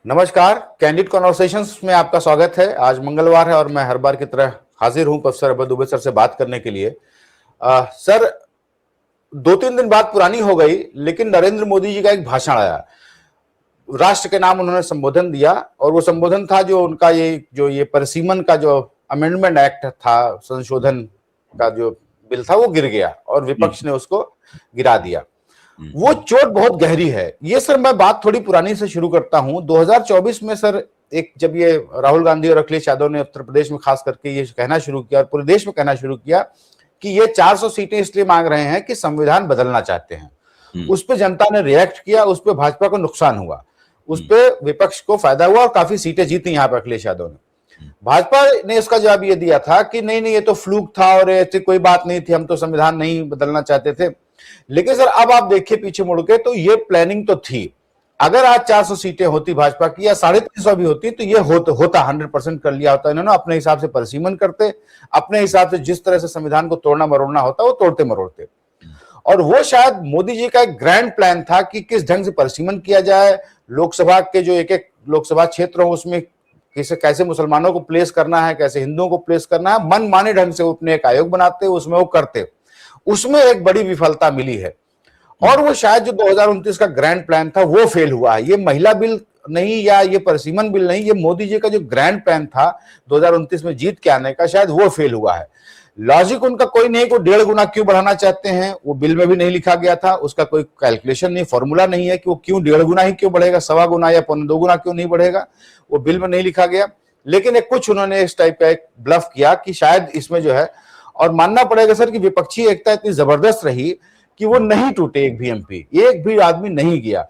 नमस्कार, candid conversations में आपका स्वागत है। आज मंगलवार है और मैं हर बार की तरह हाजिर हूं प्रोफेसर अभय दुबे सर से बात करने के लिए। सर, 2-3 दिन बात पुरानी हो गई, लेकिन नरेंद्र मोदी जी का एक भाषण आया। राष्ट्र के नाम उन्होंने संबोधन दिया और वो संबोधन था जो उनका ये परिसीमन का जो अमेंडमेंट एक्ट था, संशोधन का जो बिल था, वो गिर गया और विपक्ष ने उसको गिरा दिया। वो चोट बहुत गहरी है। ये सर मैं बात थोड़ी पुरानी से शुरू करता हूं। 2024 में सर जब ये राहुल गांधी और अखिलेश यादव ने उत्तर प्रदेश में खास करके ये कहना शुरू किया और पूरे देश में कहना शुरू किया कि ये 400 सीटें इसलिए मांग रहे हैं कि संविधान बदलना चाहते हैं। उस पर जनता ने रिएक्ट किया, उस पर भाजपा को नुकसान हुआ, उस पर विपक्ष को फायदा हुआ और काफी सीटें जीती यहाँ पे अखिलेश यादव ने। भाजपा ने इसका जवाब ये दिया था कि नहीं नहीं, ये तो फ्लूक था और ऐसी कोई बात नहीं थी, हम तो संविधान नहीं बदलना चाहते थे। लेकिन सर अब आप देखिए पीछे मुड़ के, तो ये प्लानिंग तो थी। अगर आज 400 सीटें होती भाजपा की या 350 भी होती तो ये होता 100% कर लिया होता। इन्होंने अपने हिसाब से परिसीमन करते, अपने हिसाब से जिस तरह से संविधान को तोड़ना मरोड़ना होता वो तोड़ते मरोड़ते। और वो शायद मोदी जी का एक ग्रैंड प्लान था कि किस ढंग से परिसीमन किया जाए, लोकसभा के जो एक एक लोकसभा क्षेत्र हो उसमें कैसे मुसलमानों को प्लेस करना है, कैसे हिंदुओं को प्लेस करना है, मन माने ढंग से अपने एक आयोग बनाते, उसमें वो करते। उसमें एक बड़ी विफलता मिली है और वो शायद जो 2029 का ग्रैंड प्लान था वो फेल हुआ है। ये महिला बिल नहीं या ये परिसीमन बिल नहीं, ये मोदी जी का जो ग्रैंड प्लान था 2029 में जीत के आने का, शायद वो फेल हुआ है। लॉजिक उनका कोई नहीं, को 1.5 गुना क्यों बढ़ाना चाहते हैं, वो बिल में भी नहीं लिखा गया था। उसका कोई कैलकुलेशन नहीं, फॉर्मूला नहीं है कि वो क्यों 1.5 गुना ही क्यों बढ़ेगा, 1.25 गुना या 2 गुना क्यों नहीं बढ़ेगा, वो बिल में नहीं लिखा गया। लेकिन एक कुछ उन्होंने इस टाइप का एक ब्लफ किया कि शायद इसमें जो है, और मानना पड़ेगा सर कि विपक्षी एकता इतनी जबरदस्त रही कि वो नहीं टूटे। एक भी एमपी, एक भी आदमी नहीं गया।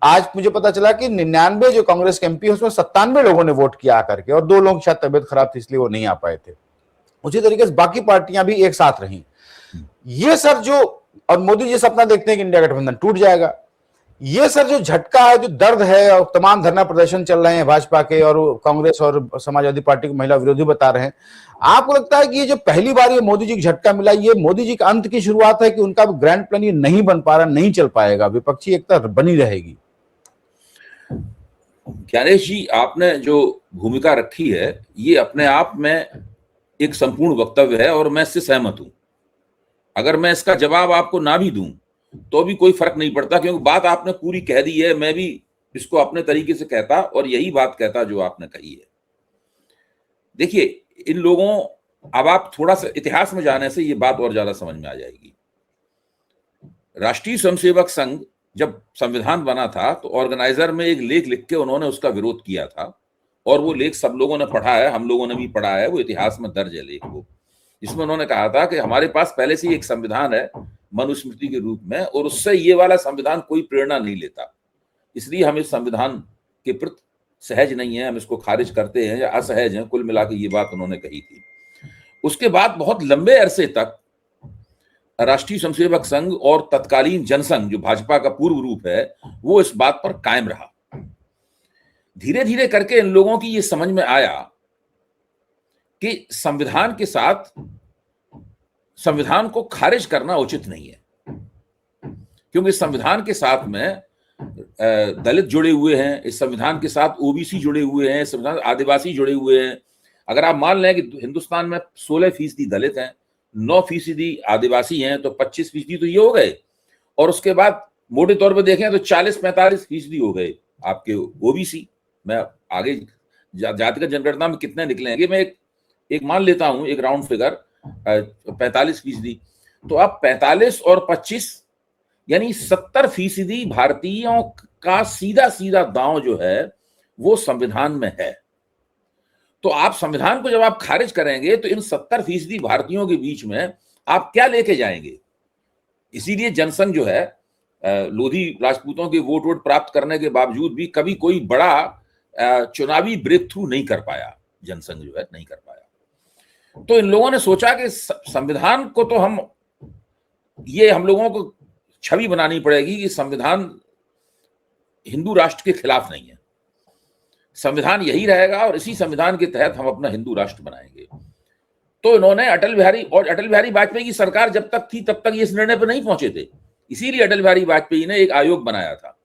आज मुझे पता चला कि 99 जो कांग्रेस के एमपी, उसमें 97 लोगों ने वोट किया आकर के, और 2 लोग शायद तबियत खराब थी इसलिए वो नहीं आ पाए थे। उसी तरीके से बाकी पार्टियां भी एक साथ रही। ये सर जो, और मोदी जी सपना देखते हैं कि इंडिया गठबंधन टूट जाएगा। ये सर जो झटका है, जो दर्द है, और तमाम धरना प्रदर्शन चल रहे हैं भाजपा के और कांग्रेस और समाजवादी पार्टी को महिला विरोधी बता रहे हैं। आपको लगता है कि ये जो पहली बार ये मोदी जी को झटका मिला, ये मोदी जी का अंत की शुरुआत है कि उनका ग्रैंड प्लान ये नहीं बन पा रहा, नहीं चल पाएगा, विपक्षी एकता बनी रहेगी? ज्ञानेश जी, आपने जो भूमिका रखी है ये अपने आप में एक संपूर्ण वक्तव्य है और मैं इससे सहमत हूं। अगर मैं इसका जवाब आपको ना भी दूं तो भी कोई फर्क नहीं पड़ता, क्योंकि बात आपने पूरी कह दी है। मैं भी इसको अपने तरीके से कहता और यही बात कहता जो आपने कही है। देखिए, इन लोगों, अब आप थोड़ा सा इतिहास में जाने से ये बात और ज्यादा समझ में आ जाएगी। राष्ट्रीय स्वयंसेवक संघ जब संविधान बना था तो ऑर्गेनाइजर में एक लेख लिख के उन्होंने उसका विरोध किया था, और वो लेख सब लोगों ने पढ़ा है, हम लोगों ने भी पढ़ा है, वो इतिहास में दर्ज है लेख वो, जिसमें उन्होंने कहा था कि हमारे पास पहले से ही एक संविधान है मनुस्मृति के रूप में, और उससे ये वाला संविधान कोई प्रेरणा नहीं लेता, इसलिए हम इस संविधान के प्रति सहज नहीं है, हम इसको खारिज करते हैं या असहज हैं। कुल मिला के ये बात उन्होंने कही थी। उसके बाद बहुत लंबे अरसे तक राष्ट्रीय स्वयंसेवक संघ और तत्कालीन जनसंघ, जो भाजपा का पूर्व रूप है, वो इस बात पर कायम रहा। धीरे धीरे करके इन लोगों की ये समझ में आया कि संविधान के साथ संविधान को खारिज करना उचित नहीं है, क्योंकि संविधान के साथ में दलित जुड़े हुए हैं, इस संविधान के साथ ओबीसी जुड़े हुए हैं, संविधान आदिवासी जुड़े हुए हैं। अगर आप मान लें कि हिंदुस्तान में 16% दलित हैं, 9% आदिवासी हैं, तो 25% तो ये हो गए, और उसके बाद मोटे तौर पर देखें तो 40-45% हो गए आपके ओबीसी। मैं आगे जातिगत जनगणना में कितने निकलेंगे, मैं एक मान लेता हूं, एक राउंड फिगर 45%। तो आप 45 और 25 यानी 70% भारतीयों का सीधा सीधा दांव जो है वो संविधान में है। तो आप संविधान को जब आप खारिज करेंगे तो इन 70% भारतीयों के बीच में आप क्या लेके जाएंगे? इसीलिए जनसंघ जो है, लोधी राजपूतों के वोट प्राप्त करने के बावजूद भी कभी कोई बड़ा चुनावी ब्रेक थ्रू नहीं कर पाया, जनसंघ जो है नहीं कर पाया। तो इन लोगों ने सोचा कि संविधान को तो हम लोगों को छवि बनानी पड़ेगी कि संविधान हिंदू राष्ट्र के खिलाफ नहीं है, संविधान यही रहेगा और इसी संविधान के तहत हम अपना हिंदू राष्ट्र बनाएंगे। तो इन्होंने अटल बिहारी वाजपेयी की सरकार जब तक थी तब तक ये इस निर्णय पर नहीं पहुंचे थे, इसीलिए अटल बिहारी वाजपेयी ने एक आयोग बनाया था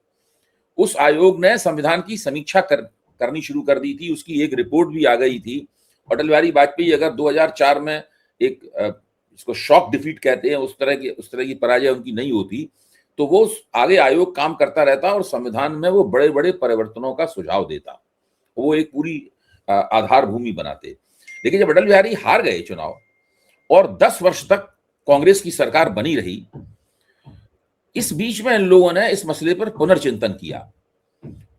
उस आयोग ने संविधान की समीक्षा करनी शुरू कर दी थी। उसकी एक रिपोर्ट भी आ गई थी। अटल बिहारी वाजपेयी अगर 2004 में एक इसको शॉक डिफीट कहते हैं, उस तरह की पराजय उनकी नहीं होती, तो वो आगे आयोग काम करता रहता और संविधान में वो बड़े बड़े परिवर्तनों का सुझाव देता, वो एक पूरी आधार भूमि बनाते। लेकिन जब अटल बिहारी हार गए चुनाव और 10 वर्ष तक कांग्रेस की सरकार बनी रही, इस बीच में इन लोगों ने इस मसले पर पुनर्चिंतन किया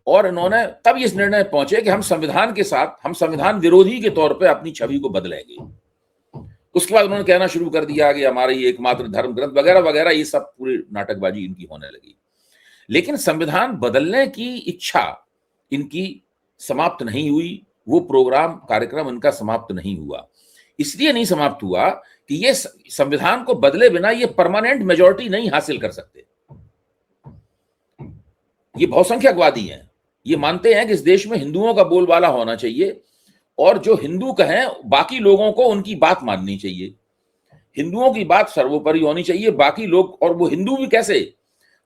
और इन्होंने तब इस निर्णय पहुंचे कि हम संविधान के साथ, हम संविधान विरोधी के तौर पे अपनी छवि को बदलेंगे। उसके बाद उन्होंने कहना शुरू कर दिया कि हमारी एकमात्र धर्म ग्रंथ वगैरह वगैरह, ये सब पूरी नाटकबाजी इनकी होने लगी। लेकिन संविधान बदलने की इच्छा इनकी समाप्त नहीं हुई, वो कार्यक्रम इनका समाप्त नहीं हुआ। इसलिए नहीं समाप्त हुआ कि ये संविधान को बदले बिना ये परमानेंट मेजॉरिटी नहीं हासिल कर सकते। ये बहुसंख्यकवादी हैं, ये मानते हैं कि इस देश में हिंदुओं का बोलबाला होना चाहिए और जो हिंदू कहें बाकी लोगों को उनकी बात माननी चाहिए। हिंदुओं की बात सर्वोपरि होनी चाहिए, बाकी लोग, और वो हिंदू भी कैसे,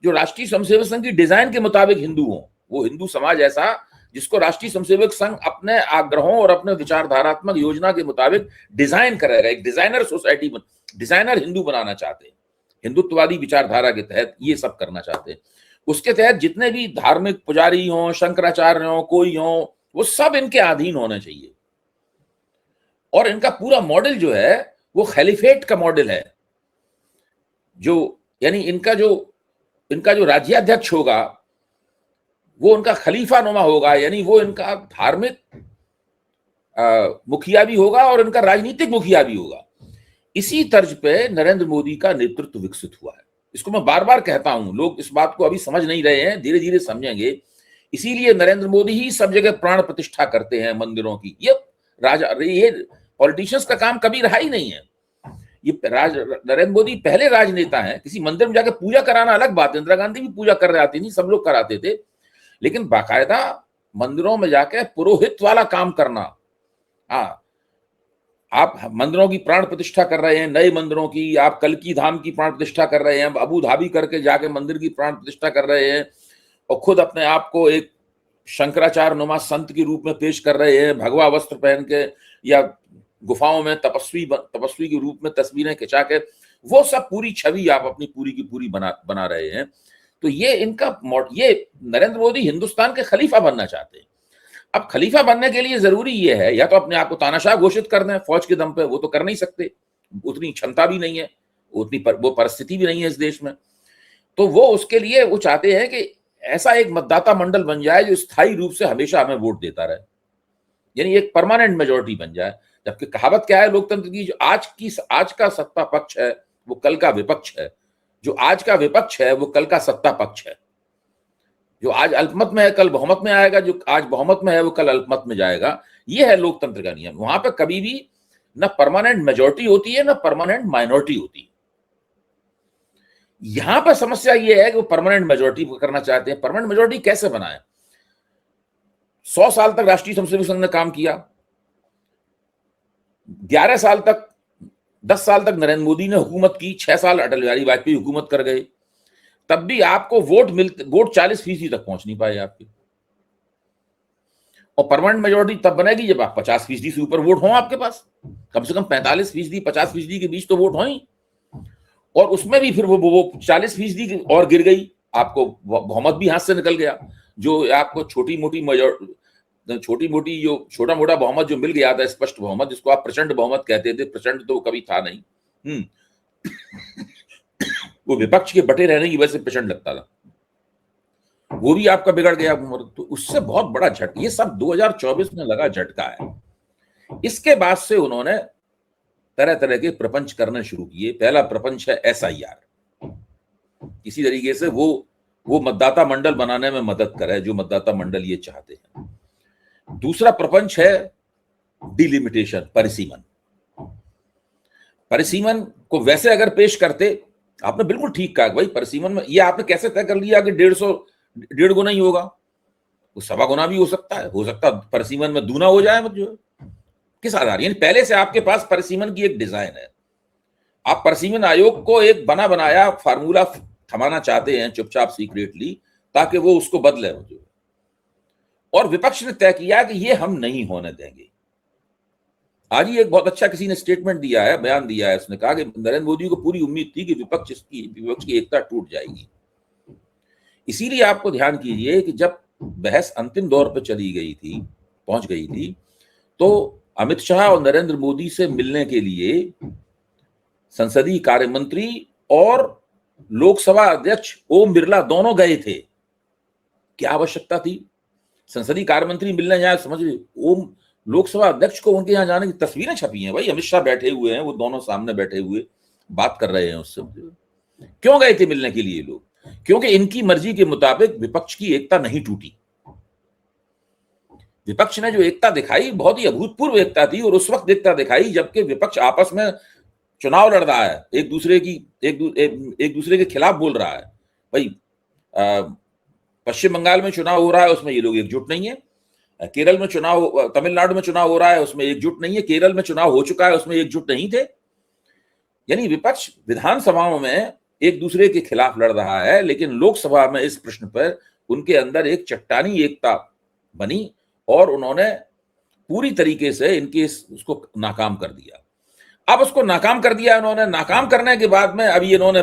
जो राष्ट्रीय स्वयंसेवक संघ की डिजाइन के मुताबिक हिंदू हो, वो हिंदू समाज ऐसा जिसको राष्ट्रीय स्वयंसेवक संघ अपने आग्रहों और अपने विचारधारात्मक योजना के मुताबिक डिजाइन करेगा। एक डिजाइनर सोसाइटी, डिजाइनर हिंदू बनाना चाहते हैं, हिंदुत्ववादी विचारधारा के तहत ये सब करना चाहते हैं। उसके तहत जितने भी धार्मिक पुजारी हों, शंकराचार्य हों, कोई हों, वो सब इनके अधीन होने चाहिए। और इनका पूरा मॉडल जो है वो खलीफेट का मॉडल है, जो यानी इनका जो राज्याध्यक्ष होगा वो उनका खलीफा नुमा होगा, यानी वो इनका धार्मिक मुखिया भी होगा और इनका राजनीतिक मुखिया भी होगा। इसी तर्ज पे नरेंद्र मोदी का नेतृत्व विकसित हुआ है। इसको मैं बार बार कहता हूं, लोग इस बात को अभी समझ नहीं रहे हैं, धीरे धीरे समझेंगे। इसीलिए नरेंद्र मोदी ही सब जगह प्राण प्रतिष्ठा करते हैं मंदिरों की। ये पॉलिटिशियंस का काम कभी रहा ही नहीं है। ये नरेंद्र मोदी पहले राजनेता हैं। किसी मंदिर में जाकर पूजा कराना अलग बात है, इंदिरा गांधी भी पूजा कर रही थी, सब लोग कराते थे, लेकिन बाकायदा मंदिरों में जाके पुरोहित वाला काम करना। हाँ, आप मंदिरों की प्राण प्रतिष्ठा कर रहे हैं, नए मंदिरों की, आप कल्की धाम की प्राण प्रतिष्ठा कर रहे हैं, अबू धाबी करके जाके मंदिर की प्राण प्रतिष्ठा कर रहे हैं और खुद अपने आप को एक शंकराचार्य नुमा संत के रूप में पेश कर रहे हैं, भगवा वस्त्र पहन के या गुफाओं में तपस्वी के रूप में तस्वीरें खिंचा के, वो सब पूरी छवि आप अपनी पूरी की पूरी बना रहे हैं। तो ये नरेंद्र मोदी हिंदुस्तान के खलीफा बनना चाहते हैं। अब खलीफा बनने के लिए जरूरी ये है, या तो अपने आप को तानाशाह घोषित कर दें फौज के दम पे, वो तो कर नहीं सकते, उतनी क्षमता भी नहीं है, वो परिस्थिति भी नहीं है इस देश में। तो वो उसके लिए वो चाहते हैं कि ऐसा एक मतदाता मंडल बन जाए जो स्थायी रूप से हमेशा हमें वोट देता रहे, यानी एक परमानेंट मेजोरिटी बन जाए। जबकि कहावत क्या है लोकतंत्र की, जो आज का सत्ता पक्ष है वो कल का विपक्ष है, जो आज का विपक्ष है वो कल का सत्ता पक्ष है। जो आज अल्पमत में है कल बहुमत में आएगा, जो आज बहुमत में है वो कल अल्पमत में जाएगा। ये है लोकतंत्र का नियम। वहां पे कभी भी ना परमानेंट मेजोरिटी होती है ना परमानेंट माइनॉरिटी होती है। यहां पर समस्या ये है कि वो परमानेंट मेजोरिटी करना चाहते हैं। परमानेंट मेजोरिटी कैसे बनाए? 100 साल तक राष्ट्रीय स्वयंसेवक संघ ने काम किया, 11 साल तक 10 साल तक नरेंद्र मोदी ने हुकूमत की, 6 साल अटल बिहारी वाजपेयी हुकूमत कर गए, तब भी आपको वोट 40% तक पहुंच नहीं पाए आपके। और परमानेंट मेजोरिटी तब बनेगी जब आप 50% से ऊपर वोट हों आपके पास, कम से कम 45%, 50% के बीच तो वोट हों ही। और उसमें भी फिर वो 40% और गिर गई, आपको बहुमत भी हाथ से निकल गया। जो आपको छोटा मोटा बहुमत जो मिल गया था, स्पष्ट बहुमत, जिसको आप प्रचंड बहुमत कहते थे, प्रचंड तो कभी था नहीं, वो विपक्ष के बटे रहने की वजह से प्रचंड लगता था, वो भी आपका बिगड़ गया। तो उससे बहुत बड़ा झटका, ये सब 2024 में लगा झटका है। इसके बाद से उन्होंने तरह तरह के प्रपंच करने शुरू किए। पहला प्रपंच है SIR, किसी तरीके से वो मतदाता मंडल बनाने में मदद करे जो मतदाता मंडल ये चाहते हैं। दूसरा प्रपंच है डिलिमिटेशन, परिसीमन को वैसे अगर पेश करते, आपने बिल्कुल ठीक कहा भाई, परिसीमन में ये आपने कैसे तय कर लिया कि 1.5 गुना ही होगा? वो 1.25 गुना भी हो सकता परिसीमन में दूना हो जाए, जो किस आधार? यानी पहले से आपके पास परिसीमन की एक डिजाइन है, आप परिसीमन आयोग को एक बनाया फार्मूला थमाना चाहते हैं चुपचाप सीक्रेटली, ताकि वो उसको बदले। और विपक्ष ने तय किया कि ये हम नहीं होने देंगे। आज ही एक बहुत अच्छा किसी ने स्टेटमेंट दिया है, बयान दिया है, उसने कहा कि नरेंद्र मोदी को पूरी उम्मीद थी कि विपक्ष की एकता टूट जाएगी। इसीलिए आपको ध्यान कीजिए कि जब बहस अंतिम दौर पर चली गई थी, पहुंच गई थी, तो अमित शाह और नरेंद्र मोदी से मिलने के लिए संसदीय कार्य मंत्री और लोकसभा अध्यक्ष ओम बिरला दोनों गए थे। क्या आवश्यकता थी? संसदीय कार्य मंत्री मिलने जाए, समझ रहे, ओम लोकसभा अध्यक्ष को उनके यहां जाने की तस्वीरें छपी हैं भाई, अमित शाह बैठे हुए हैं, वो दोनों सामने बैठे हुए बात कर रहे हैं उससे। क्यों गए थे मिलने के लिए लोग? क्योंकि इनकी मर्जी के मुताबिक विपक्ष की एकता नहीं टूटी। विपक्ष ने जो एकता दिखाई बहुत ही अभूतपूर्व एकता थी, और उस वक्त एकता दिखाई जबकि विपक्ष आपस में चुनाव लड़ रहा है, एक दूसरे के खिलाफ बोल रहा है। भाई पश्चिम बंगाल में चुनाव हो रहा है, उसमें ये लोग एकजुट नहीं है। केरल में चुनाव, तमिलनाडु में चुनाव हो रहा है, उसमें एकजुट नहीं है। केरल में चुनाव हो चुका है, उसमें एकजुट नहीं थे। यानी विपक्ष विधानसभाओं में एक दूसरे के खिलाफ लड़ रहा है, लेकिन लोकसभा में इस प्रश्न पर उनके अंदर एक चट्टानी एकता बनी और उन्होंने पूरी तरीके से उसको नाकाम कर दिया। अब उसको नाकाम कर दिया उन्होंने। नाकाम करने के बाद में अभी इन्होंने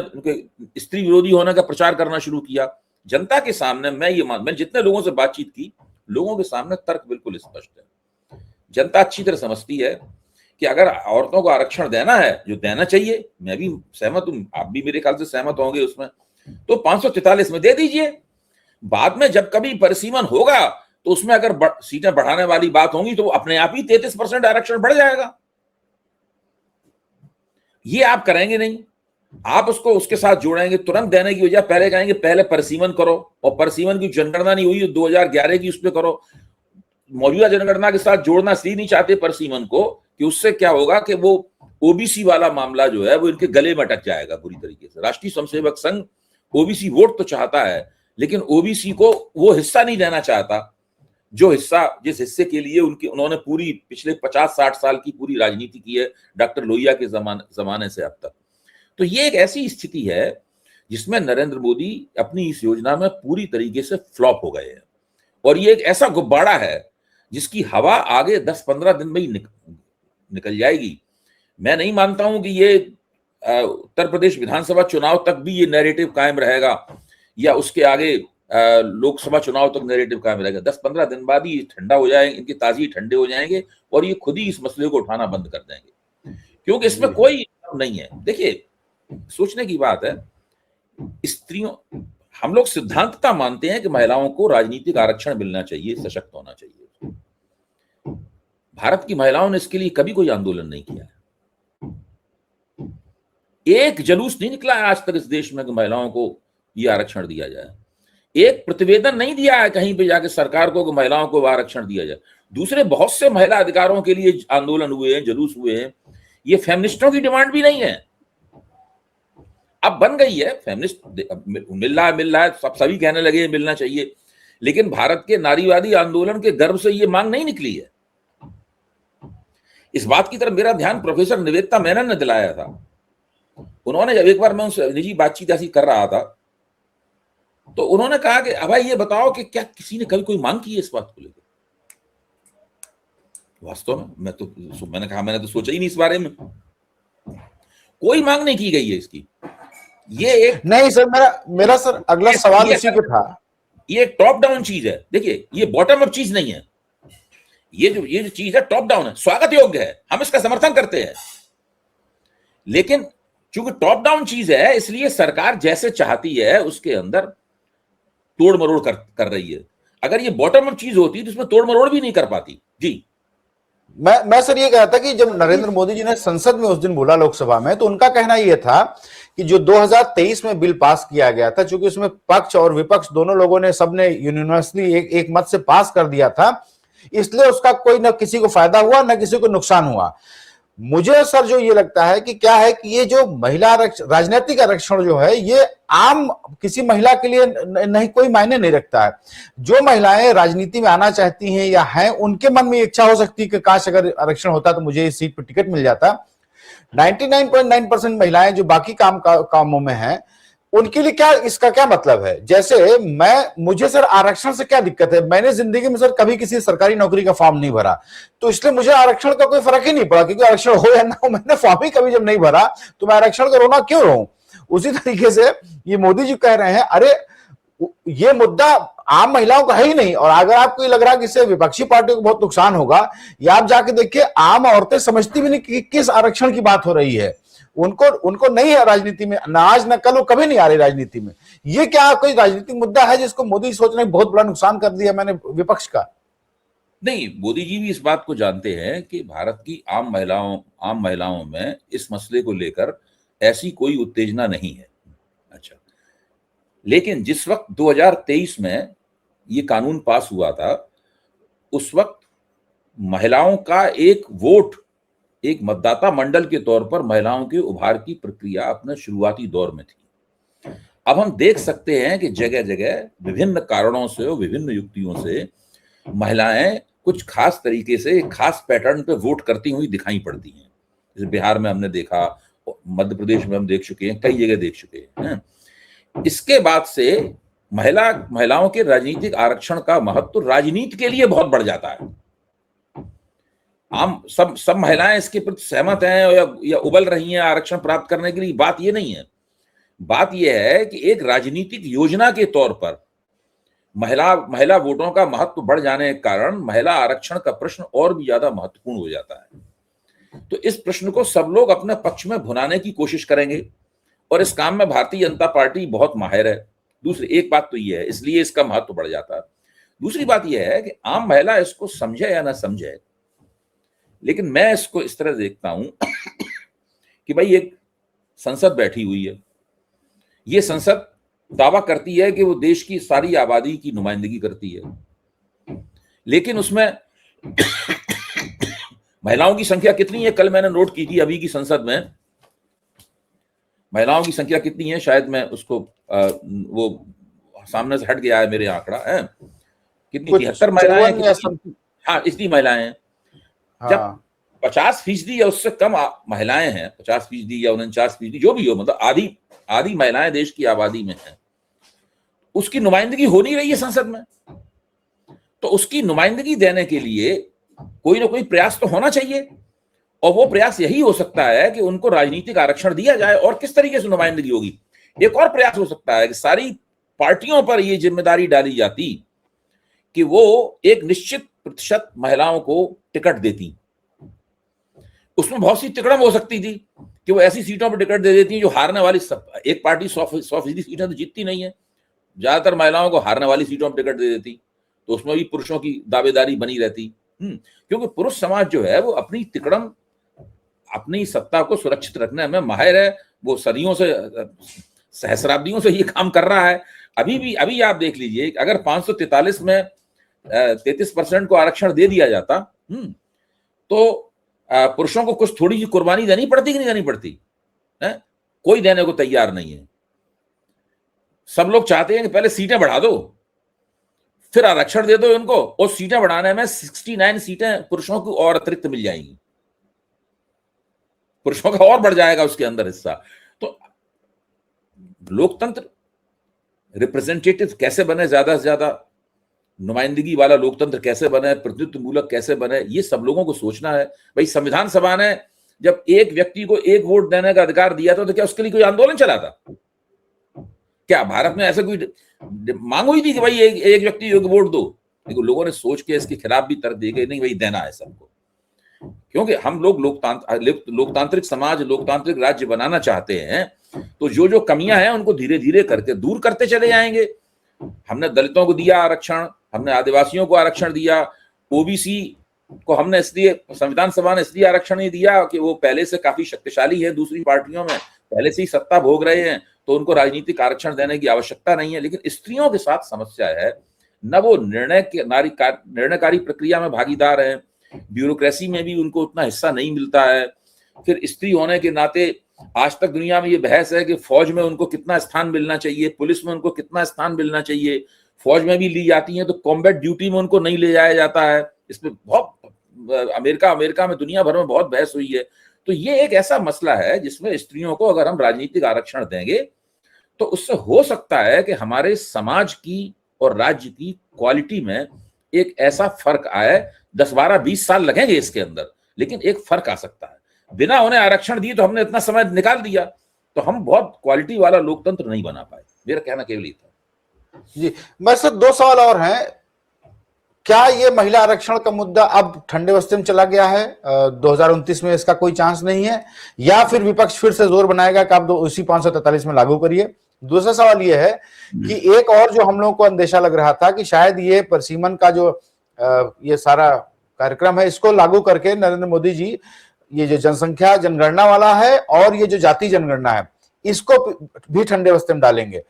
स्त्री विरोधी होने का प्रचार करना शुरू किया। जनता के सामने मैं जितने लोगों से बातचीत की, लोगों के सामने तर्क बिल्कुल स्पष्ट है। जनता अच्छी तरह समझती है कि अगर औरतों को आरक्षण देना है, जो देना चाहिए, मैं भी सहमत हूं, आप भी मेरे ख्याल से सहमत होंगे उसमें, तो 543 में दे दीजिए। बाद में जब कभी परिसीमन होगा तो उसमें अगर सीटें बढ़ाने वाली बात होगी तो अपने आप ही 33% आरक्षण बढ़ जाएगा। ये आप करेंगे नहीं, आप उसके साथ जोड़ेंगे। तुरंत देने की वजह पहले कहेंगे पहले परिसीमन करो, और परिसीमन की जनगणना नहीं हुई 2011 की, उस पर करो। मौजूदा जनगणना के साथ जोड़ना इसलिए नहीं चाहते परिसीमन को कि उससे क्या होगा कि वो ओबीसी वाला मामला जो है वो इनके गले में अटक जाएगा पूरी तरीके से। राष्ट्रीय स्वयंसेवक संघ ओबीसी वोट तो चाहता है, लेकिन ओबीसी को वो हिस्सा नहीं देना चाहता जिस हिस्से के लिए उन्होंने पूरी पिछले 50-60 साल की पूरी राजनीति की है, डॉक्टर लोहिया के जमाने से अब तक। तो ये एक ऐसी स्थिति है जिसमें नरेंद्र मोदी अपनी इस योजना में पूरी तरीके से फ्लॉप हो गए हैं, और ये एक ऐसा गुब्बारा है जिसकी हवा आगे 10-15 दिन में ही निकल जाएगी। मैं नहीं मानता हूं कि ये उत्तर प्रदेश विधानसभा चुनाव तक भी ये नैरेटिव कायम रहेगा, या उसके आगे लोकसभा चुनाव तक नैरेटिव कायम रहेगा। 10-15 दिन बाद ही ठंडा हो जाएंगे, इनके ताजी ठंडे हो जाएंगे, और ये खुद ही इस मसले को उठाना बंद कर देंगे, क्योंकि इसमें कोई नहीं है। देखिए, सोचने की बात है, स्त्रियों, हम लोग सिद्धांतता मानते हैं कि महिलाओं को राजनीतिक आरक्षण मिलना चाहिए, सशक्त होना चाहिए। भारत की महिलाओं ने इसके लिए कभी कोई आंदोलन नहीं किया है। एक जुलूस नहीं निकला है आज तक इस देश में कि महिलाओं को यह आरक्षण दिया जाए। एक प्रतिवेदन नहीं दिया है कहीं पे जाके सरकार को कि महिलाओं को आरक्षण दिया जाए। दूसरे बहुत से महिला अधिकारों के लिए आंदोलन हुए हैं, जुलूस हुए हैं। ये फेमिनिस्टों की डिमांड भी नहीं है, अब बन गई है। फेमिनिस्ट मिल रहा है, सभी कहने लगे मिलना चाहिए, लेकिन भारत के नारीवादी आंदोलन के गर्भ से ये मांग नहीं निकली है। इस बात की तरफ मेरा ध्यान प्रोफेसर निवेदिता मेनन ने दिलाया था। उन्होंने जब एक बार मैं उनसे निजी बातचीत ऐसी कर रहा था, तो उन्होंने कहा कि अब ये बताओ कि क्या किसी ने कभी कोई मांग की है इस बात को लेकर? वास्तव में मैंने कहा मैंने तो सोचा ही नहीं इस बारे में, कोई मांग नहीं की गई है इसकी। ये एक नहीं सर, मेरा सर अगला सवाल उसी पे था। ये टॉप डाउन चीज है। देखिए, ये बॉटम अप चीज नहीं है। ये जो चीज है टॉप डाउन है, स्वागत योग्य है, हम इसका समर्थन करते हैं। लेकिन चूंकि टॉप डाउन चीज है, इसलिए सरकार जैसे चाहती है उसके अंदर तोड़ मरोड़ कर रही है। अगर ये बॉटम अप चीज होती तो उसमें तोड़ मरोड़ भी नहीं कर पाती। जी, मैं सर ये कहा था कि जब नरेंद्र मोदी जी ने संसद में उस दिन बोला लोकसभा में, तो उनका कहना यह था कि जो 2023 में बिल पास किया गया था, चूंकि उसमें पक्ष और विपक्ष दोनों लोगों ने सबने यूनिवर्सली एक मत से पास कर दिया था, इसलिए उसका कोई न किसी को फायदा हुआ न किसी को नुकसान हुआ। मुझे सर जो ये लगता है कि क्या है कि ये जो महिला राजनीतिक आरक्षण जो है, ये आम किसी महिला के लिए नहीं, कोई मायने नहीं रखता है। जो महिलाएं राजनीति में आना चाहती हैं या हैं, उनके मन में इच्छा हो सकती है कि काश अगर आरक्षण होता तो मुझे इस सीट पर टिकट मिल जाता। 99.9% महिलाएं जो बाकी कामों में हैं, उनके लिए क्या, इसका क्या मतलब है? जैसे मुझे सर आरक्षण से क्या दिक्कत है? मैंने जिंदगी में सर कभी किसी सरकारी नौकरी का फॉर्म नहीं भरा, तो इसलिए मुझे आरक्षण का कोई फर्क ही नहीं पड़ा, क्योंकि आरक्षण हो या ना हो, मैंने फॉर्म ही कभी जब नहीं भरा, तो मैं आरक्षण का रोना क्यों रहूं? उसी तरीके से ये मोदी जी कह रहे हैं, अरे ये मुद्दा आम महिलाओं का है ही नहीं, और अगर आपको ये लग रहा है कि इससे विपक्षी पार्टियों को बहुत नुकसान होगा, या आप जाके देखिए आम औरतें समझती भी नहीं कि किस आरक्षण की बात हो रही है। उनको उनको नहीं है राजनीति में, ना आज ना कल, वो कभी नहीं आ रही राजनीति में। ये क्या कोई राजनीतिक मुद्दा है जिसको मोदी सोच रहे हैं बहुत बड़ा नुकसान कर दिया मैंने विपक्ष का? नहीं, मोदी जी भी इस बात को जानते हैं कि भारत की आम महिलाओं में इस मसले को लेकर ऐसी कोई उत्तेजना नहीं है। अच्छा, लेकिन जिस वक्त 2023 में ये कानून पास हुआ था, उस वक्त महिलाओं का एक वोट, एक मतदाता मंडल के तौर पर महिलाओं के उभार की प्रक्रिया अपने शुरुआती दौर में थी। अब हम देख सकते हैं कि जगह जगह विभिन्न कारणों से और विभिन्न युक्तियों से महिलाएं कुछ खास तरीके से खास पैटर्न पे वोट करती हुई दिखाई पड़ती हैं। जैसे बिहार में हमने देखा, मध्य प्रदेश में हम देख चुके हैं, कई जगह देख चुके हैं। इसके बाद से महिलाओं के राजनीतिक आरक्षण का महत्व राजनीति के लिए बहुत बढ़ जाता है। आम सब महिलाएं इसके प्रति सहमत हैं या उबल रही हैं आरक्षण प्राप्त करने के लिए, बात ये नहीं है। बात यह है कि एक राजनीतिक योजना के तौर पर महिला वोटों का महत्व बढ़ जाने के कारण महिला आरक्षण का प्रश्न और भी ज्यादा महत्वपूर्ण हो जाता है। तो इस प्रश्न को सब लोग अपने पक्ष में भुनाने की कोशिश करेंगे, और इस काम में भारतीय जनता पार्टी बहुत माहिर है। दूसरी एक बात तो यह है, इसलिए इसका महत्व बढ़ जाता है। दूसरी बात यह है कि आम महिला इसको समझे या ना समझे, लेकिन मैं इसको इस तरह देखता हूं कि भाई एक संसद बैठी हुई है, ये संसद दावा करती है कि वो देश की सारी आबादी की नुमाइंदगी करती है, लेकिन उसमें महिलाओं की संख्या कितनी है? कल मैंने नोट की थी, अभी की संसद में महिलाओं की संख्या कितनी है, शायद मैं उसको वो सामने से हट गया है मेरे आंकड़ा है, कितनी 73 महिलाएं, हाँ इतनी महिलाएं हैं। जब 50% या उससे कम महिलाएं हैं, 50% या 49%, जो भी हो, मतलब आधी महिलाएं देश की आबादी में हैं, उसकी नुमाइंदगी हो नहीं रही है संसद में। तो उसकी नुमाइंदगी देने के लिए कोई ना कोई प्रयास तो होना चाहिए, और वो प्रयास यही हो सकता है कि उनको राजनीतिक आरक्षण दिया जाए। और किस तरीके से नुमाइंदगी होगी? एक और प्रयास हो सकता है कि सारी पार्टियों पर ये जिम्मेदारी डाली जाती कि वो एक निश्चित प्रतिशत महिलाओं को टिकट देती। उसमें बहुत सी तिकड़म हो सकती थी कि वो ऐसी सीटों पर टिकट दे देती जो हारने वाली, एक पार्टी 100% सीटें तो जीतती नहीं है, ज्यादातर महिलाओं को हारने वाली सीटों पर टिकट दे देती, तो उसमें भी पुरुषों की दावेदारी बनी रहती। क्योंकि पुरुष समाज जो है वो अपनी तिकड़म, अपनी सत्ता को सुरक्षित रखने में माहिर है। वो सदियों से, सहस्राब्दियों से ये काम कर रहा है। अभी आप देख लीजिए, अगर 543 में 33% को आरक्षण दे दिया जाता, तो पुरुषों को कुछ थोड़ी सी कुर्बानी देनी पड़ती कि नहीं देनी पड़ती है? कोई देने को तैयार नहीं है। सब लोग चाहते हैं कि पहले सीटें बढ़ा दो, फिर आरक्षण दे दो इनको, और सीटें बढ़ाने में 69 सीटें पुरुषों को और अतिरिक्त मिल जाएंगी, पुरुषों का और बढ़ जाएगा उसके अंदर हिस्सा। तो लोकतंत्र रिप्रेजेंटेटिव कैसे बने, ज्यादा से ज्यादा नुमाइंदगी वाला लोकतंत्र कैसे बने, प्रतिनिधित्व मूलक कैसे बने, ये सब लोगों को सोचना है। भाई संविधान सभा ने जब एक व्यक्ति को एक वोट देने का अधिकार दिया था, तो क्या उसके लिए कोई आंदोलन चला था? क्या भारत में ऐसे कोई मांग हुई थी कि भाई एक व्यक्ति को वोट दो? लेकिन लोगों ने सोच के इसके खिलाफ भी तर्क दिए, नहीं भाई देना है सबको, क्योंकि हम लोग लोकतांत्रिक समाज, लोकतांत्रिक राज्य बनाना चाहते हैं। तो जो जो कमियां हैं उनको धीरे धीरे करके दूर करते चले जाएंगे। हमने दलितों को दिया आरक्षण, हमने आदिवासियों को आरक्षण दिया, ओबीसी को हमने इसलिए, संविधान सभा ने इसलिए आरक्षण नहीं दिया कि वो पहले से काफी शक्तिशाली है, दूसरी पार्टियों में पहले से ही सत्ता भोग रहे हैं, तो उनको राजनीतिक आरक्षण देने की आवश्यकता नहीं है। लेकिन स्त्रियों के साथ समस्या है, न वो निर्णयकारी प्रक्रिया में भागीदार है, ब्यूरोक्रेसी में भी उनको उतना हिस्सा नहीं मिलता है। फिर स्त्री होने के नाते आज तक दुनिया में ये बहस है कि फौज में उनको कितना स्थान मिलना चाहिए, पुलिस में उनको कितना स्थान मिलना चाहिए। फौज में भी ली जाती हैं तो कॉम्बैट ड्यूटी में उनको नहीं ले जाया जाता है। इसमें बहुत अमेरिका में, दुनिया भर में बहुत बहस हुई है। तो ये एक ऐसा मसला है जिसमें स्त्रियों को अगर हम राजनीतिक आरक्षण देंगे तो उससे हो सकता है कि हमारे समाज की और राज्य की क्वालिटी में एक ऐसा फर्क आए। 10, 12, 20 साल लगेंगे इसके अंदर, लेकिन एक फर्क आ सकता है। बिना उन्हें आरक्षण दिए तो हमने इतना समय निकाल दिया, तो हम बहुत क्वालिटी वाला लोकतंत्र नहीं बना पाए। मेरा कहना केवल ये था। जी, मैं सर 2 सवाल और हैं। क्या ये महिला आरक्षण का मुद्दा अब ठंडे बस्ते में चला गया है? 2029 में इसका कोई चांस नहीं है, या फिर विपक्ष फिर से जोर बनाएगा कि आप उसी 543 में लागू करिए? दूसरा सवाल ये है कि एक और जो हम लोगों को अंदेशा लग रहा था कि शायद ये परसीमन का जो ये सारा कार्यक्रम है, इसको लागू करके नरेंद्र मोदी जी ये जो जनसंख्या जनगणना वाला है और ये जो जाति जनगणना है, इसको भी ठंडे बस्ते में डालेंगे।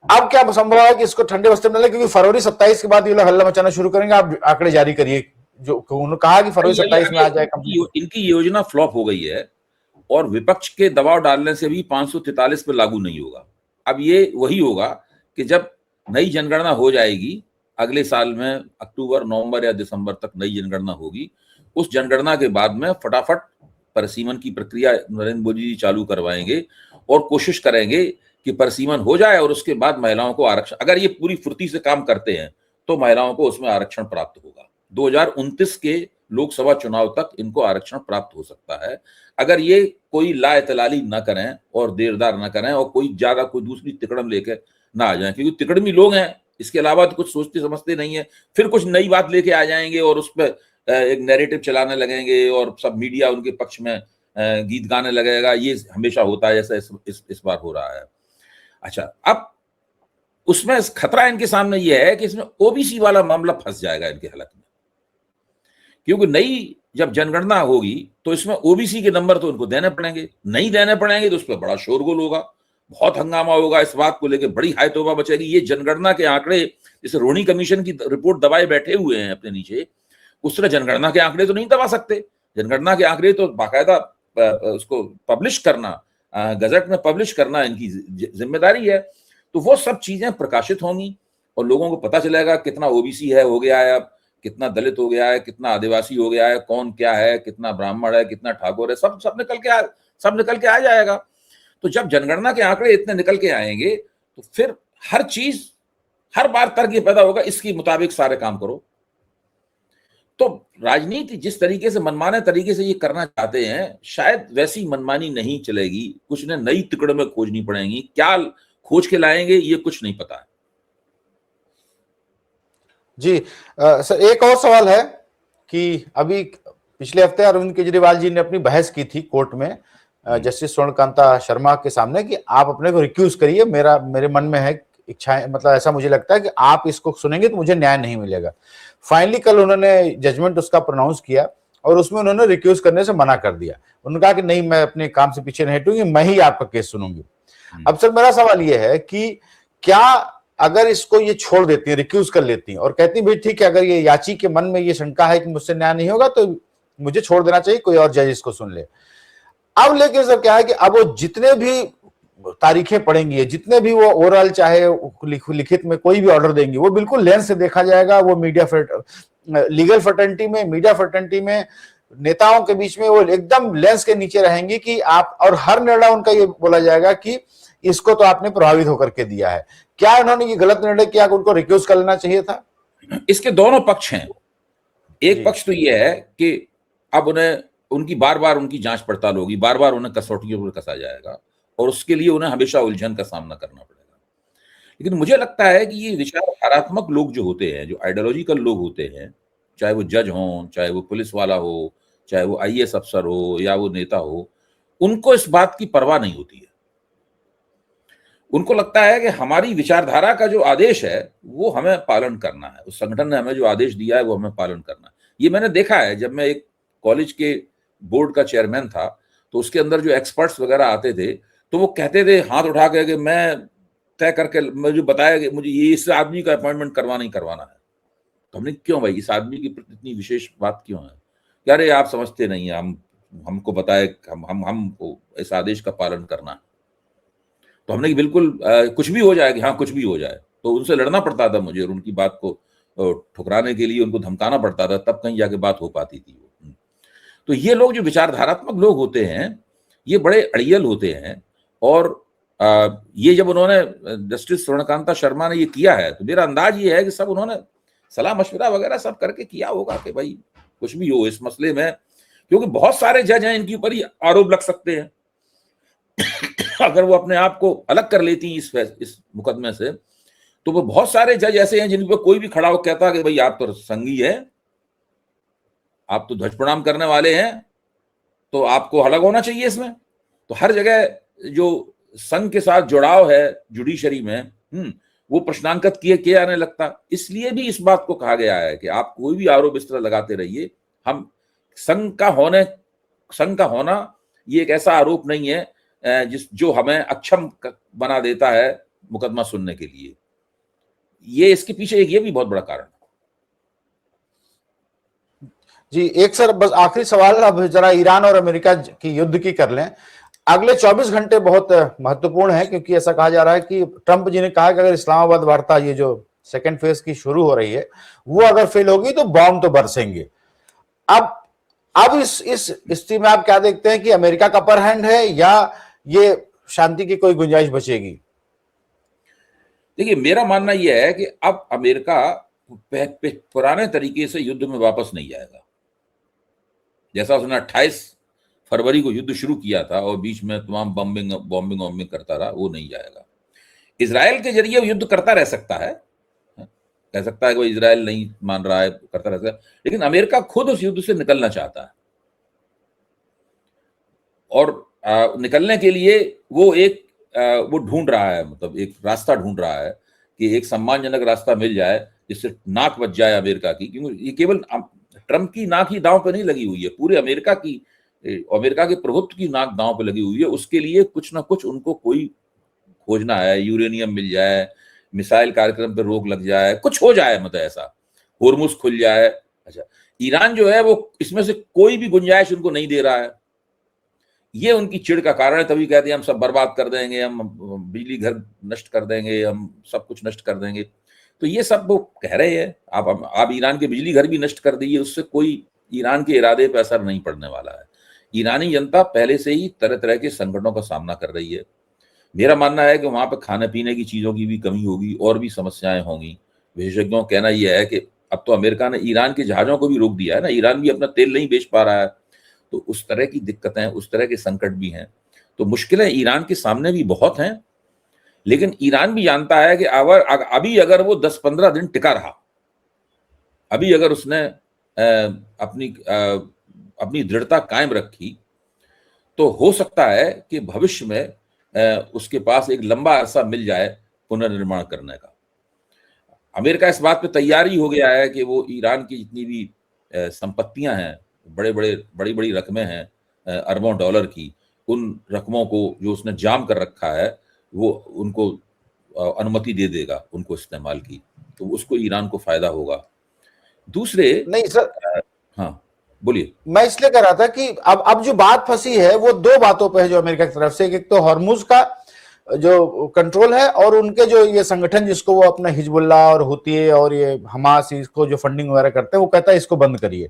अब क्या संभव है कि इसको ठंडे बस्ते में डालें, क्योंकि फरवरी 27 के बाद ये लोग हल्ला मचाना शुरू करेंगे? आप आंकड़े जारी करिए, जो उन्होंने कहा कि फरवरी 27 में आ जाए। इनकी योजना फ्लॉप हो गई है और विपक्ष के दबाव डालने से भी 543 पे लागू नहीं होगा। अब ये वही होगा कि जब नई जनगणना हो जाएगी अगले साल में, अक्टूबर, नवंबर या दिसंबर तक नई जनगणना होगी, उस जनगणना के बाद में फटाफट परसीमन की प्रक्रिया नरेंद्र मोदी जी चालू करवाएंगे और कोशिश करेंगे कि परसीमन हो जाए और उसके बाद महिलाओं को आरक्षण, अगर ये पूरी फुर्ती से काम करते हैं तो महिलाओं को उसमें आरक्षण प्राप्त होगा। 2029 के लोकसभा चुनाव तक इनको आरक्षण प्राप्त हो सकता है, अगर ये कोई लाएतलाली ना करें और देरदार ना करें और कोई ज्यादा कोई दूसरी तिकड़म लेके ना आ जाए, क्योंकि तिकड़मी लोग हैं, इसके अलावा तो कुछ सोचते समझते नहीं है। फिर कुछ नई बात लेके आ जाएंगे और उस पर एक नैरेटिव चलाने लगेंगे और सब मीडिया उनके पक्ष में गीत गाने लगेगा। ये हमेशा होता है, जैसा इस बार हो रहा है। अच्छा, अब उसमें खतरा इनके सामने यह है कि इसमें ओबीसी वाला मामला फंस जाएगा इनके हलक में, क्योंकि नई जब जनगणना होगी तो इसमें ओबीसी के नंबर तो उनको देने पड़ेंगे, नहीं देने पड़ेंगे तो उस पर बड़ा शोरगुल होगा, बहुत हंगामा होगा, इस बात को लेकर बड़ी हायतोबा मचेगी। ये जनगणना के आंकड़े, जैसे रोहिणी कमीशन की रिपोर्ट दबाए बैठे हुए हैं अपने नीचे, उस तरह जनगणना के आंकड़े तो नहीं दबा सकते। जनगणना के आंकड़े तो बाकायदा उसको पब्लिश करना, गजट में पब्लिश करना इनकी जिम्मेदारी है। तो वो सब चीजें प्रकाशित होंगी और लोगों को पता चलेगा कितना ओबीसी है हो गया है, अब कितना दलित हो गया है, कितना आदिवासी हो गया है, कौन क्या है, कितना ब्राह्मण है, कितना ठाकुर है, सब निकल के आ जाएगा। तो जब जनगणना के आंकड़े इतने निकल के आएंगे तो फिर हर चीज, हर बार तर्क ये पैदा होगा, इसके मुताबिक सारे काम करो। तो राजनीति जिस तरीके से मनमाने तरीके से ये करना चाहते हैं, शायद वैसी मनमानी नहीं चलेगी, कुछ ने नई तिकड़ में खोजनी पड़ेगी। क्या खोज के लाएंगे ये कुछ नहीं पता है। जी सर, एक और सवाल है कि अभी पिछले हफ्ते अरविंद केजरीवाल जी ने अपनी बहस की थी कोर्ट में जस्टिस स्वर्णकांता शर्मा के सामने कि आप अपने को रिक्यूज करिए, मेरे मन में है इच्छा, मतलब ऐसा मुझे लगता है कि आप इसको सुनेंगे तो मुझे न्याय नहीं मिलेगा। फाइनली कल उन्होंने जजमेंट उसका प्रोनाउंस किया और उसमें उन्होंने रिक्यूज करने से मना कर दिया। उन्होंने कहा कि नहीं, मैं अपने काम से पीछे नहीं हटूंगी, मैं ही आपका केस सुनूंगी। अब सर मेरा सवाल यह है कि क्या अगर इसको ये छोड़ देती है, रिक्यूज कर लेती है और कहती भी ठीक है, अगर ये याची के मन में ये शंका है कि मुझसे न्याय नहीं होगा तो मुझे छोड़ देना चाहिए, कोई और जज इसको सुन ले। अब लेकिन सर क्या है कि अब वो जितने भी तारीखें पड़ेंगी, जितने भी वो ओरल चाहे लिखित में कोई भी ऑर्डर देंगी, वो बिल्कुल लेंस से देखा जाएगा। वो लीगल फर्टेनिटी में, मीडिया फर्टेनिटी में, नेताओं के बीच में वो एकदम लेंस के नीचे रहेंगी कि आप, और हर निर्णय उनका ये बोला जाएगा कि इसको तो आपने प्रभावित होकर के दिया है। क्या उन्होंने ये गलत निर्णय किया कि उनको रिक्यूज कर लेना चाहिए था? इसके दोनों पक्ष हैं। एक पक्ष तो ये है कि अब उन्हें, उनकी बार बार उनकी जांच पड़ताल होगी, बार बार उन्हें कसौटियों पर कसा जाएगा और उसके लिए उन्हें हमेशा उलझन का सामना करना पड़ेगा। लेकिन मुझे लगता है कि ये विचारधारात्मक लोग जो होते हैं, जो आइडियोलॉजिकल लोग होते हैं, चाहे वो जज हो, चाहे वो पुलिस वाला हो, चाहे वो आईएएस अफसर हो या वो नेता हो, उनको इस बात की परवाह नहीं होती है। उनको लगता है कि हमारी विचारधारा का जो आदेश है वो हमें पालन करना है, उस संगठन ने हमें जो आदेश दिया है वो हमें पालन करना है। ये मैंने देखा है, जब मैं एक कॉलेज के बोर्ड का चेयरमैन था तो उसके अंदर जो एक्सपर्ट्स वगैरह आते थे तो वो कहते थे हाथ उठा के कि मैं तय करके, मुझे बताया कि मुझे ये इस आदमी का अपॉइंटमेंट करवाना ही करवाना है। तो हमने, क्यों भाई, इस आदमी की इतनी विशेष बात क्यों है? यार ये आप समझते नहीं है, हमको बताए, हमको इस आदेश का पालन करना है। तो हमने बिल्कुल कुछ भी हो जाए, हाँ कुछ भी हो जाए, तो उनसे लड़ना पड़ता था मुझे और उनकी बात को ठुकराने के लिए उनको धमकाना पड़ता था, तब कहीं जाके बात हो पाती थी। तो ये लोग जो विचारधारात्मक लोग होते हैं ये बड़े अड़ियल होते हैं और ये जब उन्होंने जस्टिस स्वर्णकांता शर्मा ने ये किया है, तो मेरा अंदाज ये है कि सब उन्होंने सलाह मशविरा वगैरह सब करके किया होगा कि भाई कुछ भी हो इस मसले में, क्योंकि बहुत सारे जज हैं इनके ऊपर ही आरोप लग सकते हैं। अगर वो अपने आप को अलग कर लेती इस मुकदमे से, तो वो बहुत सारे जज ऐसे हैं जिन पर कोई भी खड़ा हो कहता है कि भाई आप तो संगी है, आप तो ध्वज प्रणाम करने वाले हैं, तो आपको अलग होना चाहिए इसमें। तो हर जगह जो संघ के साथ जुड़ाव है जुडिशरी में, वो प्रश्नांकित किए जाने लगता। इसलिए भी इस बात को कहा गया है कि आप कोई भी आरोप इस तरह लगाते रहिए, हम संघ का होना ये एक ऐसा आरोप नहीं है जो हमें अक्षम बना देता है मुकदमा सुनने के लिए। ये इसके पीछे ये भी बहुत बड़ा कारण है। जी एक सर बस आखिरी सवाल, अब जरा ईरान और अमेरिका की युद्ध की कर लें। अगले 24 घंटे बहुत महत्वपूर्ण है, क्योंकि ऐसा कहा जा रहा है कि ट्रंप जी ने कहा कि अगर इस्लामाबाद वार्ता ये जो सेकेंड फेज की शुरू हो रही है वो अगर फेल होगी तो बॉम्ब तो बरसेंगे। अब इस स्थिति में आप क्या देखते हैं कि अमेरिका का अपर हैंड है या ये शांति की कोई गुंजाइश बचेगी? देखिए मेरा मानना यह है कि अब अमेरिका पुराने तरीके से युद्ध में वापस नहीं जाएगा। जैसा उसने 28 फरवरी को युद्ध शुरू किया था और बीच में तमाम बॉम्बिंग करता रहा, वो नहीं जाएगा। इजराइल के जरिए वो युद्ध करता रह सकता है, कह सकता है कि इजराइल नहीं मान रहा है, करता रह सकता है, लेकिन अमेरिका खुद उस युद्ध से निकलना चाहता है। और निकलने के लिए वो ढूंढ रहा है, मतलब एक रास्ता ढूंढ रहा है कि एक सम्मानजनक रास्ता मिल जाए जिससे नाक बच जाए अमेरिका की, क्योंकि ये केवल ट्रंप की नाक ही दांव पे नहीं लगी हुई है, पूरे अमेरिका के प्रभुत्व की नाक दांव पे लगी हुई है। उसके लिए कुछ ना कुछ उनको कोई खोजना है, यूरेनियम मिल जाए, मिसाइल कार्यक्रम पे रोक लग जाए, कुछ हो जाए, मतलब ऐसा होर्मुज खुल जाए। अच्छा, ईरान जो है वो इसमें से कोई भी गुंजाइश उनको नहीं दे रहा है, ये उनकी चिढ़ का कारण है। तभी कहते हैं हम सब बर्बाद कर देंगे, हम बिजली घर नष्ट कर देंगे, हम सब कुछ नष्ट कर देंगे। तो ये सब वो कह रहे हैं, आप ईरान के बिजली घर भी नष्ट कर दीजिए, उससे कोई ईरान के इरादे पर असर नहीं पड़ने वाला है। ईरानी जनता पहले से ही तरह तरह के संकटों का सामना कर रही है। मेरा मानना है कि वहां पर खाने पीने की चीजों की भी कमी होगी और भी समस्याएं होंगी। विशेषज्ञों का कहना यह है कि अब तो अमेरिका ने ईरान के जहाजों को भी रोक दिया है ना, ईरान भी अपना तेल नहीं बेच पा रहा है, तो उस तरह की दिक्कतें, उस तरह के संकट भी हैं। तो मुश्किलें ईरान के सामने भी बहुत हैं, लेकिन ईरान भी जानता है कि अगर वो 10-15 दिन टिका रहा, अभी अगर उसने अपनी दृढ़ता कायम रखी, तो हो सकता है कि भविष्य में उसके पास एक लंबा अरसा मिल जाए पुनर्निर्माण करने का। अमेरिका इस बात पे तैयार ही हो गया है कि वो ईरान की जितनी भी संपत्तियां हैं, बड़ी बड़ी रकमें हैं, अरबों डॉलर की, उन रकमों को जो उसने जाम कर रखा है वो उनको अनुमति दे देगा उनको इस्तेमाल की, तो उसको ईरान को फायदा होगा। दूसरे नहीं सर, हाँ बोलिए। मैं इसलिए कह रहा था कि अब जो बात फंसी है वो दो बातों पे है जो अमेरिका की तरफ से, एक तो हॉर्मुज का जो कंट्रोल है और उनके जो ये संगठन जिसको वो अपना हिजबुल्ला और हुती और ये हमास इसको जो फंडिंग वगैरह करते हैं, वो कहता है इसको बंद करिए।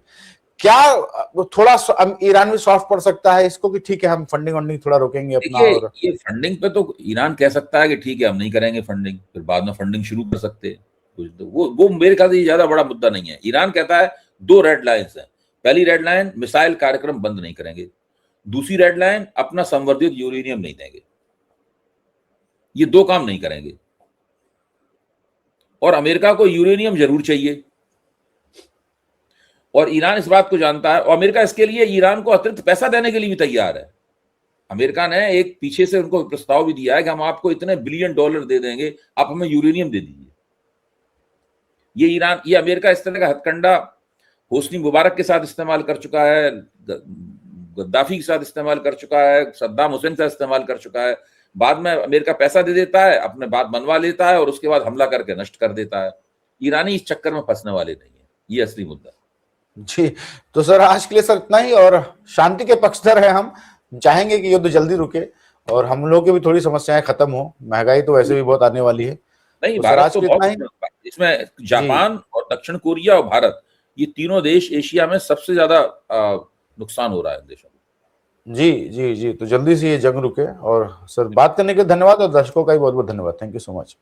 क्या थोड़ा ईरान भी सॉफ्ट पड़ सकता है इसको कि ठीक है हम फंडिंग थोड़ा रोकेंगे अपना? और ये फंडिंग पे तो ईरान कह सकता है कि ठीक है हम नहीं करेंगे फंडिंग, फिर बाद में फंडिंग शुरू कर सकते हैं कुछ, तो वो मेरे ख्याल से ज्यादा बड़ा मुद्दा नहीं है। ईरान कहता है 2 रेड लाइन्स हैं। पहली रेड लाइन, मिसाइल कार्यक्रम बंद नहीं करेंगे। दूसरी रेड लाइन, अपना संवर्धित यूरेनियम नहीं देंगे। ये 2 काम नहीं करेंगे। और अमेरिका को यूरेनियम जरूर चाहिए और ईरान इस बात को जानता है, और अमेरिका इसके लिए ईरान को अतिरिक्त पैसा देने के लिए भी तैयार है। अमेरिका ने एक पीछे से उनको प्रस्ताव भी दिया है कि हम आपको इतने $बिलियन दे देंगे, आप हमें यूरेनियम दे दीजिए। ये अमेरिका इस तरह का हथकंडा होस्नी मुबारक के साथ इस्तेमाल कर चुका है, गद्दाफी के साथ इस्तेमाल कर चुका है, सद्दाम हुसैन के साथ इस्तेमाल कर चुका है। बाद में अमेरिका पैसा दे देता है, अपने बात बनवा लेता है और उसके बाद हमला करके नष्ट कर देता है। ईरानी इस चक्कर में फंसने वाले नहीं है, ये असली मुद्दा। जी तो सर आज के लिए सर इतना ही, और शांति के पक्षधर है हम, चाहेंगे कि युद्ध जल्दी रुके और हम लोग की भी थोड़ी समस्याएं खत्म हो। महंगाई तो वैसे भी बहुत आने वाली है। नहीं, तो भारत तो बहुत, ही इसमें जापान और दक्षिण कोरिया और भारत, ये तीनों देश एशिया में सबसे ज्यादा नुकसान हो रहा है देशों को। जी जी जी, तो जल्दी से ये जंग रुके। और सर बात करने के लिए धन्यवाद, और दर्शकों का भी बहुत बहुत धन्यवाद। Thank you so much.